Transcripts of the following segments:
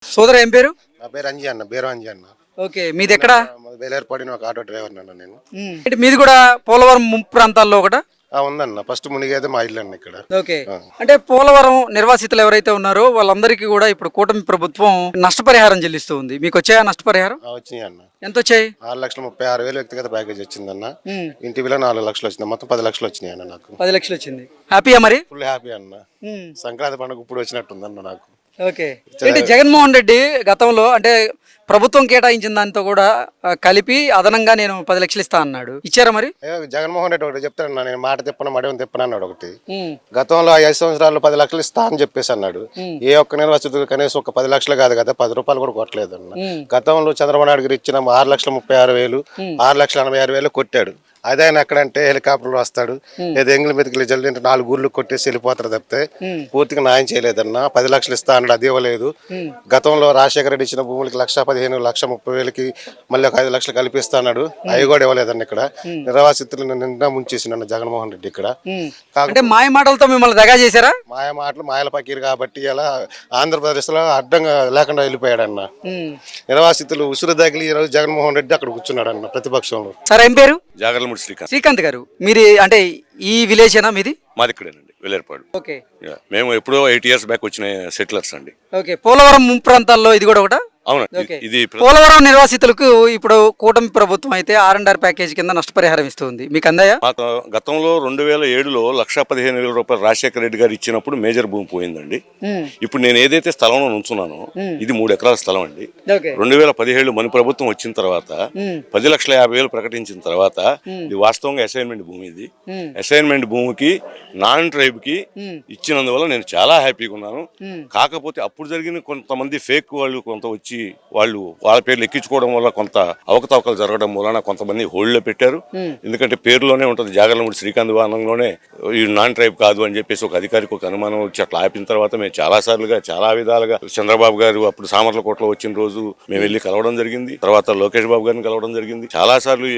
సోదర ఏం పేరు? నా పేరు అంజీ అన్న, బీరో అంజీ అన్న. ఓకే. మీదెక్కడ? వేలేరుపాడిన ఒక ఆటో డ్రైవర్ అన్న నేను. అంటే మీది కూడా పోలవరం ముంపు ప్రాంతాల్లో ఒకటా? ఉందన్న, ఫస్ట్ మునిగేది మా ఇల్లు అన్న ఇక్కడ. ఓకే. ఆ. అంటే పోలవరం నిర్వాసితులు ఎవరైతే ఉన్నారో వాళ్ళందరికీ కూడా ఇప్పుడు కూటమి ప్రభుత్వం నష్టపరిహారం చెల్లిస్తూ ఉంది. మీకు వచ్చాయా నష్టపరిహారం? వచ్చినాయి అన్న. ఎంత వచ్చాయి? 6,36,000 వ్యక్తిగత ప్యాకేజ్ వచ్చిందన్న. ఇంటి విలువ 4 లక్షలు వచ్చింది, మొత్తం 10 లక్షలు వచ్చినాయి అన్న నాకు. 10 లక్షలు వచ్చింది. హ్యాపీయా మరి? ఫుల్ హ్యాపీ అన్న. సంక్రాంతి పండుగ ఇప్పుడు వచ్చినట్టుందన్న నాకు. ఓకే. ఏంటి జగన్మోహన్ రెడ్డి గతంలో అంటే ప్రభుత్వం కేటాయించిన దాంతో కూడా కలిపి అదనంగా నేను 10 లక్షలు ఇస్తా అన్నాడు. ఇచ్చారా మరి? జగన్మోహన్ రెడ్డి ఒకటి చెప్తాడన్నా, నేను మాట తిప్పను మడిని తిప్పను అన్నాడు ఒకటి. గతంలో 5 సంవత్సరాల్లో 10 లక్షలు ఇస్తా అని చెప్పేసి అన్నాడు. ఏ ఒక్క నిర్వాసితుడు కనీసం ఒక 10 లక్షలు కాదు కదా, 10 రూపాయలు కూడా కొట్టలేదు అన్న. గతంలో చంద్రబాబు నాయుడు గారు ఇచ్చిన 6,36,000, 6,86,000 కొట్టాడు. అదే ఆయన ఎక్కడంటే హెలికాప్టర్లు వస్తాడు, లేదా ఎంగిలి మీదకి జల్లి 4 ఊర్లు కొట్టేసి వెళ్ళిపోతారు తప్పితే పూర్తిగా న్యాయం చేయలేదన్న. 10 లక్షలు ఇస్తా అన్నాడు, అది ఇవ్వలేదు. గతంలో రాజశేఖర రెడ్డి ఇచ్చిన భూములకి 1,15,000, 1,30,000కి మళ్ళీ ఒక 5 లక్షలు కల్పిస్తా అన్నాడు, అవి కూడా ఇవ్వలేదన్న. ఇక్కడ నిర్వాసితులను నిండా ముంచేసిన జగన్మోహన్ రెడ్డి ఇక్కడ. అంటే మాయ మాటలతో మిమ్మల్ని దగా చేశారా? మాయ మాటలు, మాయల పకీరు కాబట్టి ఇలా ఆంధ్రప్రదేశ్ లో అడ్డంగా లేకుండా వెళ్ళిపోయాడన్న. నిర్వాసితులు ఉసురు తగిలి ఈ రోజు జగన్మోహన్ రెడ్డి అక్కడ కూర్చున్నాడు అన్న ప్రతిపక్షంలో. సార్ ఏం పేరు? జాగర్లమూడి శ్రీకాంత్. శ్రీకాంత్ గారు, మీరు అంటే ఈ విలేజేనా మీది? మాది ఇక్కడేనండి, వెల్లేరుపాడు. ఓకే. మేము ఎప్పుడో 8 years బ్యాక్ వచ్చిన సెటిలర్స్ అండి. ఓకే. పోలవరం ముంపు ప్రాంతాల్లో ఇది కూడా ఒకటా? అవునండి. ఇది పోలవరం నిర్వాసితులకు ఇప్పుడు కూటమి ప్రభుత్వం అయితే R&R ప్యాకేజ్ కింద నష్టపరిహారం ఇస్తుంది. మీకు అందాయా? మాకు గతంలో 2007లో 1,15,000 రూపాయలు రాజశేఖర రెడ్డి గారు ఇచ్చినప్పుడు మేజర్ భూమి పోయిందండి. ఇప్పుడు నేను ఏదైతే స్థలంలో నుంచున్నానో ఇది 3 ఎకరాల స్థలం అండి. 2017 మన ప్రభుత్వం వచ్చిన తర్వాత 10,50,000 ప్రకటించిన తర్వాత ఇది వాస్తవంగా అసైన్మెంట్ భూమి. ఇది అసైన్మెంట్ భూమికి నాన్ ట్రైబ్ కి ఇచ్చినందువల్ల నేను చాలా హ్యాపీగా ఉన్నాను. కాకపోతే అప్పుడు జరిగిన కొంతమంది ఫేక్ వాళ్ళు కొంత వచ్చి వాళ్ళ పేర్లు ఎక్కించుకోవడం వల్ల కొంత అవకతవకలు జరగడం వలన కొంతమంది హోల్డ్లో పెట్టారు. ఎందుకంటే పేరులోనే ఉంటుంది జాగర్లమూడి శ్రీకాంత్ వాహనంలోనే ఈ నాన్ ట్రైబ్ కాదు అని చెప్పేసి ఒక అధికారికి ఒక అనుమానం వచ్చి అట్లా ఆపిన తర్వాత మేము చాలా విధాలుగా చంద్రబాబు గారు అప్పుడు సామర్లకోటలో వచ్చిన రోజు మేము వెళ్ళి కలవడం జరిగింది. తర్వాత లోకేష్ బాబు గారిని కలవడం జరిగింది.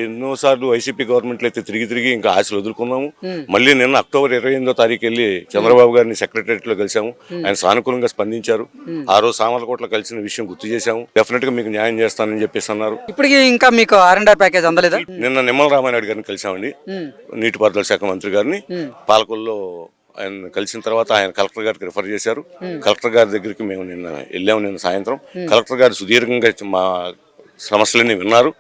ఎన్నోసార్లు వైసీపీ గవర్నమెంట్లు అయితే తిరిగి ఇంకా ఆశలు వదులుకున్నాము. మళ్ళీ నిన్న అక్టోబర్ 28వ తారీఖు వెళ్ళి చంద్రబాబు గారిని సెక్రటరియట్ లో కలిసాము. ఆయన సానుకూలంగా స్పందించారు. ఆ రోజు సామర్లకోటలో కలిసిన విషయం గుర్తు చేశాము. డెఫినెట్ గా మీకు న్యాయం చేస్తానని చెప్పేసి అన్నారు. ఇప్పటికి ఇంకా మీకు R&R ప్యాకేజ్ అందలేదా? నిన్న నిమ్మల రామానాయుడు గారిని కలిసామండి, నీటిపారుదల శాఖ మంత్రి గారిని. పాలకొల్లో ఆయన కలిసిన తర్వాత ఆయన కలెక్టర్ గారికి రిఫర్ చేశారు. కలెక్టర్ గారి దగ్గరికి మేము నిన్న వెళ్ళాము. నిన్న సాయంత్రం కలెక్టర్ గారు సుదీర్ఘంగా మా సమస్యలన్నీ విన్నారు.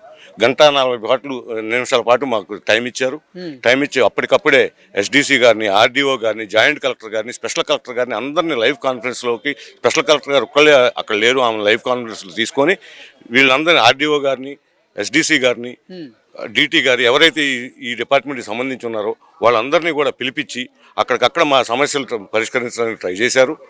1:40 నిమిషాల పాటు మాకు టైం ఇచ్చారు. టైం ఇచ్చి అప్పటికప్పుడే ఎస్డిసి గారిని, ఆర్డీఓ గారిని, జాయింట్ కలెక్టర్ గారిని, స్పెషల్ కలెక్టర్ గారిని అందరినీ లైవ్ కాన్ఫరెన్స్లోకి, స్పెషల్ కలెక్టర్ గారు ఒక్కళ్ళే అక్కడ లేరు, ఆమె లైవ్ కాన్ఫరెన్స్లో తీసుకొని వీళ్ళందరినీ ఆర్డీఓ గారిని, ఎస్డిసి గారిని, డిటి గారు ఎవరైతే ఈ డిపార్ట్మెంట్కి సంబంధించి ఉన్నారో వాళ్ళందరినీ కూడా పిలిపించి అక్కడికక్కడ మా సమస్యలు పరిష్కరించడానికి ట్రై చేశారు.